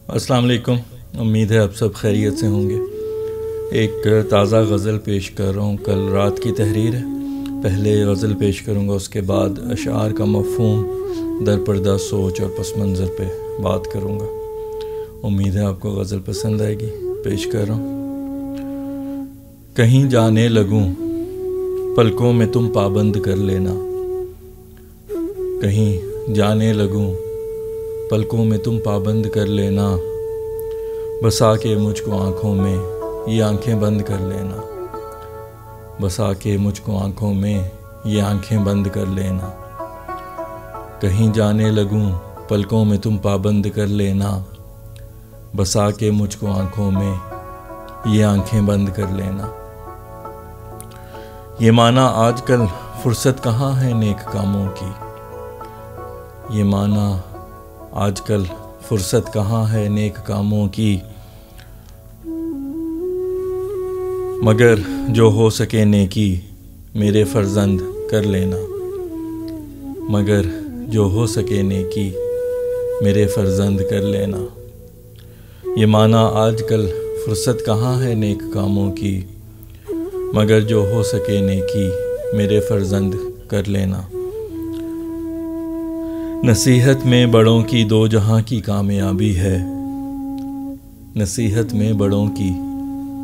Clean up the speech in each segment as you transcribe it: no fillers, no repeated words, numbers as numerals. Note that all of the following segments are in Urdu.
السلام علیکم، امید ہے آپ سب خیریت سے ہوں گے۔ ایک تازہ غزل پیش کر رہا ہوں، کل رات کی تحریر ہے۔ پہلے غزل پیش کروں گا، اس کے بعد اشعار کا مفہوم، در پردہ سوچ اور پس منظر پہ بات کروں گا۔ امید ہے آپ کو غزل پسند آئے گی۔ پیش کر رہا ہوں۔ کہیں جانے لگوں پلکوں میں تم پابند کر لینا، کہیں جانے لگوں پلکوں میں تم پابند کر لینا، بسا کے مجھ کو آنکھوں میں یہ آنکھیں بند کر لینا، بسا کے مجھ کو آنکھوں میں یہ آنکھیں بند کر لینا، کہیں جانے لگوں پلکوں میں تم پابند کر لینا، بسا کے مجھ کو آنکھوں میں یہ آنکھیں بند کر لینا۔ یہ معنی آج کل فرصت کہاں ہے نیک کاموں کی، یہ معنی آج کل فرصت کہاں ہے نیک کاموں کی، مگر جو ہو سکے نیکی میرے فرزند کر لینا، مگر جو ہو سکے نیکی میرے فرزند کر لینا۔ یہ معنی آج کل فرصت کہاں ہے نیک کاموں کی، مگر جو ہو سکے نیکی میرے فرزند کر لینا۔ نصیحت میں بڑوں کی دو جہاں کی کامیابی ہے، نصیحت میں بڑوں کی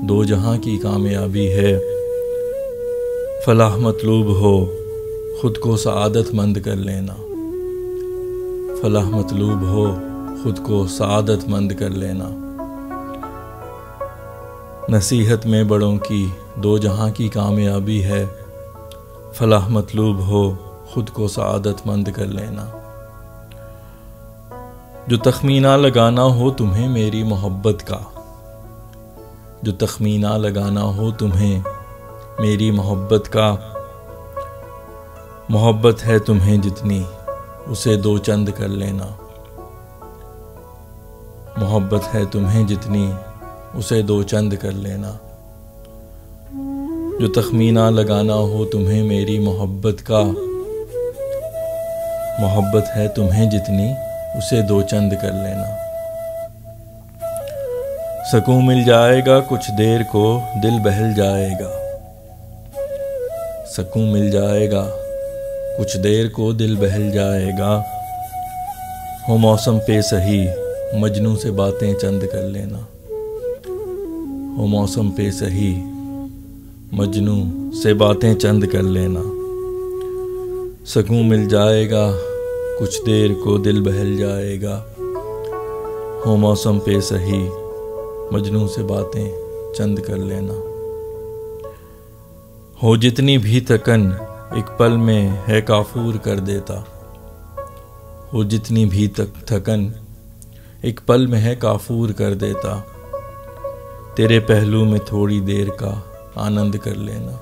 دو جہاں کی کامیابی ہے، فلاح مطلوب ہو خود کو سعادت مند کر لینا، فلاح مطلوب ہو خود کو سعادت مند کر لینا۔ نصیحت میں بڑوں کی دو جہاں کی کامیابی ہے، فلاح مطلوب ہو خود کو سعادت مند کر لینا۔ جو تخمینہ لگانا ہو تمہیں میری محبت کا، جو تخمینہ لگانا ہو تمہیں میری محبت کا، محبت ہے تمہیں جتنی اسے دو چند کر لینا، محبت ہے تمہیں جتنی اسے دو چند کر لینا۔ جو تخمینہ لگانا ہو تمہیں میری محبت کا، محبت ہے تمہیں جتنی اسے دو چند کر لینا۔ سکون مل جائے گا کچھ دیر کو دل بہل جائے گا، سکون مل جائے گا کچھ دیر کو دل بہل جائے گا، ہو موسم پہ سہی مجنوں سے باتیں چند کر لینا، ہو موسم پہ سہی مجنوں سے باتیں چند کر لینا۔ سکون مل جائے گا کچھ دیر کو دل بہل جائے گا، ہو موسم پہ سہی مجنوں سے باتیں چند کر لینا۔ ہو جتنی بھی تھکن ایک پل میں ہے کافور کر دیتا، ہو جتنی بھی تھکن ایک پل میں ہے کافور کر دیتا، تیرے پہلو میں تھوڑی دیر کا آنند کر لینا،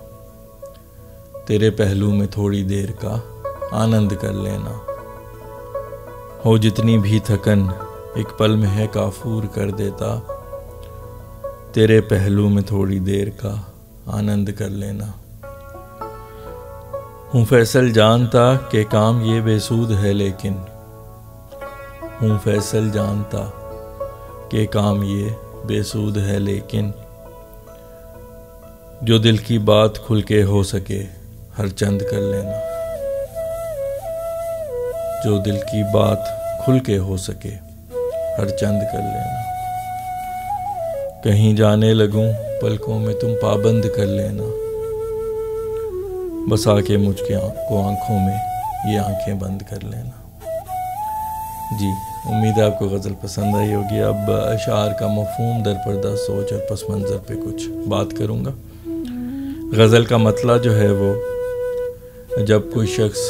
تیرے پہلو میں تھوڑی دیر کا آنند کر لینا۔ ہو جتنی بھی تھکن ایک پل میں ہے کافور کر دیتا، تیرے پہلو میں تھوڑی دیر کا آنند کر لینا۔ ہوں فیصل جانتا کہ کام یہ بے سود ہے لیکن، ہوں فیصل جانتا کہ کام یہ بے سود ہے لیکن، جو دل کی بات کھل کے ہو سکے ہر چند کر لینا، جو دل کی بات کھل کے ہو سکے ہر چند کر لینا۔ کہیں جانے لگوں پلکوں میں تم پابند کر لینا، بسا کے مجھ کو آنکھوں میں یہ آنکھیں بند کر لینا۔ جی امید ہے آپ کو غزل پسند آئی ہوگی۔ اب اشعار کا مفہوم، در پردہ سوچ اور پس منظر پہ کچھ بات کروں گا۔ غزل کا مطلب جو ہے وہ، جب کوئی شخص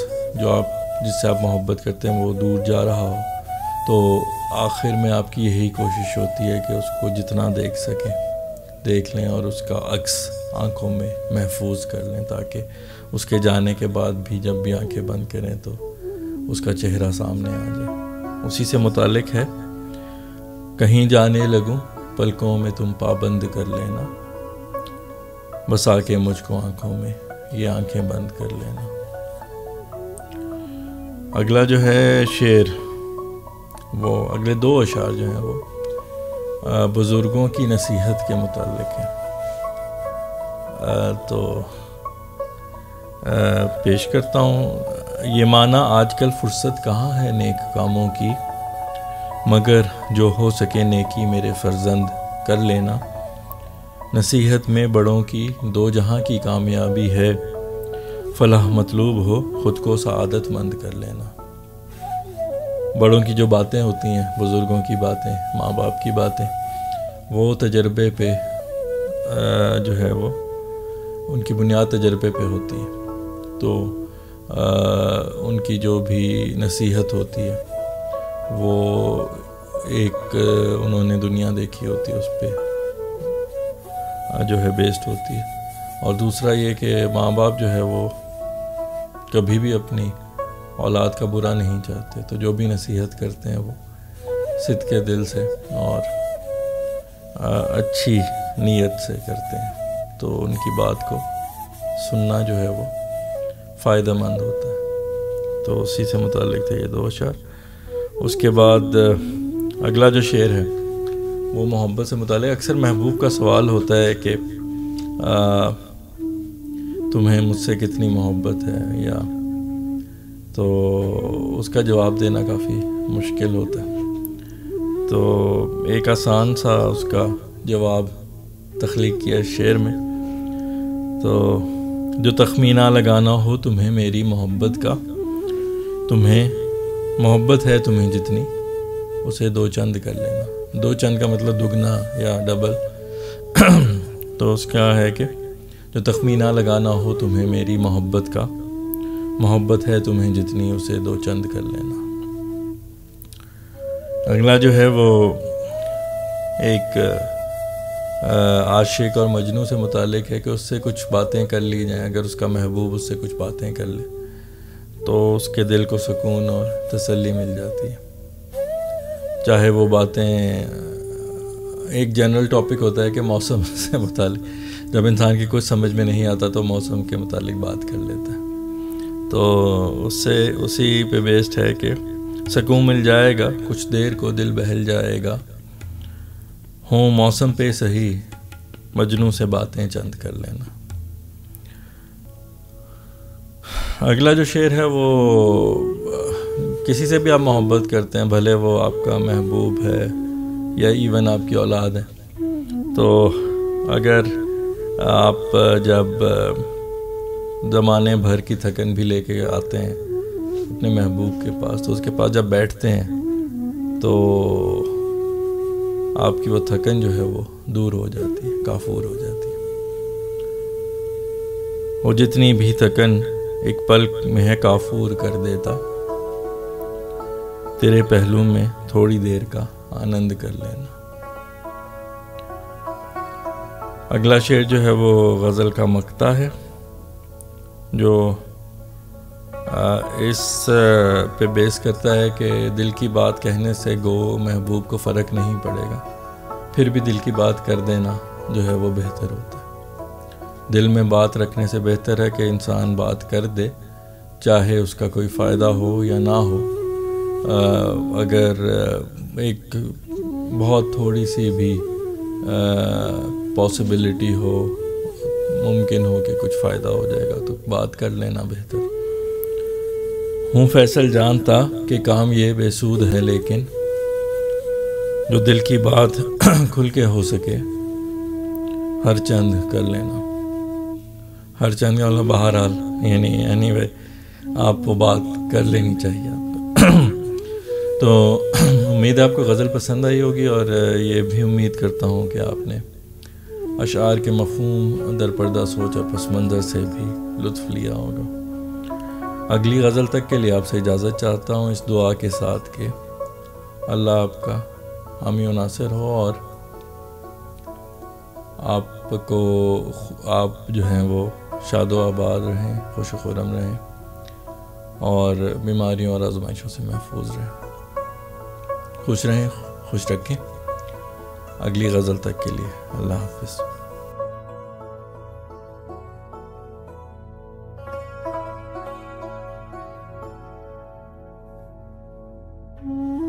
جو جس سے آپ محبت کرتے ہیں وہ دور جا رہا ہو تو آخر میں آپ کی یہی کوشش ہوتی ہے کہ اس کو جتنا دیکھ سکیں دیکھ لیں اور اس کا عکس آنکھوں میں محفوظ کر لیں، تاکہ اس کے جانے کے بعد بھی جب بھی آنکھیں بند کریں تو اس کا چہرہ سامنے آ جائے۔ اسی سے متعلق ہے، کہیں جانے لگوں پلکوں میں تم پابند کر لینا، بسا کے مجھ کو آنکھوں میں یہ آنکھیں بند کر لینا۔ اگلا جو ہے شعر، وہ اگلے دو اشعار جو ہیں وہ بزرگوں کی نصیحت کے متعلق ہے۔ تو پیش کرتا ہوں یہ معنی: آج کل فرصت کہاں ہے نیک کاموں کی، مگر جو ہو سکے نیکی میرے فرزند کر لینا۔ نصیحت میں بڑوں کی دو جہاں کی کامیابی ہے، فلاح مطلوب ہو خود کو سعادت مند کر لینا۔ بڑوں کی جو باتیں ہوتی ہیں، بزرگوں کی باتیں، ماں باپ کی باتیں، وہ تجربے پہ جو ہے وہ ان کی بنیاد تجربے پہ ہوتی ہے، تو ان کی جو بھی نصیحت ہوتی ہے وہ ایک انہوں نے دنیا دیکھی ہوتی ہے، اس پہ جو ہے بیسڈ ہوتی ہے۔ اور دوسرا یہ کہ ماں باپ جو ہے وہ کبھی بھی اپنی اولاد کا برا نہیں چاہتے، تو جو بھی نصیحت کرتے ہیں وہ صدق کے دل سے اور اچھی نیت سے کرتے ہیں، تو ان کی بات کو سننا جو ہے وہ فائدہ مند ہوتا ہے۔ تو اسی سے متعلق تھے یہ دو اشعار۔ اس کے بعد اگلا جو شعر ہے وہ محبت سے متعلق۔ اکثر محبوب کا سوال ہوتا ہے کہ تمہیں مجھ سے کتنی محبت ہے، یا تو اس کا جواب دینا کافی مشکل ہوتا ہے، تو ایک آسان سا اس کا جواب تخلیق کیا شعر میں۔ تو جو تخمینہ لگانا ہو تمہیں میری محبت کا، تمہیں محبت ہے تمہیں جتنی اسے دو چند کر لینا۔ دو چند کا مطلب دگنا یا ڈبل۔ تو اس کا ہے کہ جو تخمینہ لگانا ہو تمہیں میری محبت کا، محبت ہے تمہیں جتنی اسے دو چند کر لینا۔ اگلا جو ہے وہ ایک عاشق اور مجنوں سے متعلق ہے کہ اس سے کچھ باتیں کر لی جائیں، اگر اس کا محبوب اس سے کچھ باتیں کر لے تو اس کے دل کو سکون اور تسلی مل جاتی ہے۔ چاہے وہ باتیں، ایک جنرل ٹاپک ہوتا ہے کہ موسم سے متعلق، جب انسان کی کچھ سمجھ میں نہیں آتا تو موسم کے متعلق بات کر لیتا ہے، تو اس سے اسی پہ بیسڈ ہے کہ سکون مل جائے گا، کچھ دیر کو دل بہل جائے گا، ہوں موسم پہ سہی مجنوں سے باتیں چند کر لینا۔ اگلا جو شعر ہے وہ کسی سے بھی آپ محبت کرتے ہیں، بھلے وہ آپ کا محبوب ہے یا ایون آپ کی اولاد ہے، تو اگر آپ جب زمانے بھر کی تھکن بھی لے کے آتے ہیں اپنے محبوب کے پاس، تو اس کے پاس جب بیٹھتے ہیں تو آپ کی وہ تھکن جو ہے وہ دور ہو جاتی ہے، کافور ہو جاتی ہے۔ وہ جتنی بھی تھکن ایک پل میں ہے کافور کر دیتا، تیرے پہلو میں تھوڑی دیر کا آنند کر لینا۔ اگلا شعر جو ہے وہ غزل کا مقطع ہے، جو اس پہ بیس کرتا ہے کہ دل کی بات کہنے سے گو محبوب کو فرق نہیں پڑے گا، پھر بھی دل کی بات کر دینا جو ہے وہ بہتر ہوتا ہے۔ دل میں بات رکھنے سے بہتر ہے کہ انسان بات کر دے، چاہے اس کا کوئی فائدہ ہو یا نہ ہو۔ اگر ایک بہت تھوڑی سی بھی پاسبلٹی ہو، ممکن ہو کہ کچھ فائدہ ہو جائے گا، تو بات کر لینا بہتر۔ ہوں فیصل جانتا کہ کام یہ بے سود ہے، لیکن جو دل کی بات کھل کے ہو سکے ہر چند کر لینا۔ ہر چند کا مطلب بہرحال، یعنی اینی وے آپ وہ بات کر لینی چاہیے آپ کو۔ تو امید ہے آپ کو غزل پسند آئی ہوگی، اور یہ بھی امید کرتا ہوں کہ آپ نے اشعار کے مفہوم، در پردہ سوچ اور پس منظر سے بھی لطف لیا ہوگا۔ اگلی غزل تک کے لیے آپ سے اجازت چاہتا ہوں اس دعا کے ساتھ کہ اللہ آپ کا حامی و ناصر ہو، اور آپ جو ہیں وہ شاد و آباد رہیں، خوش و خرم رہیں، اور بیماریوں اور آزمائشوں سے محفوظ رہیں۔ خوش رہیں، خوش رکھیں۔ اگلی غزل تک کے لیے اللہ حافظ۔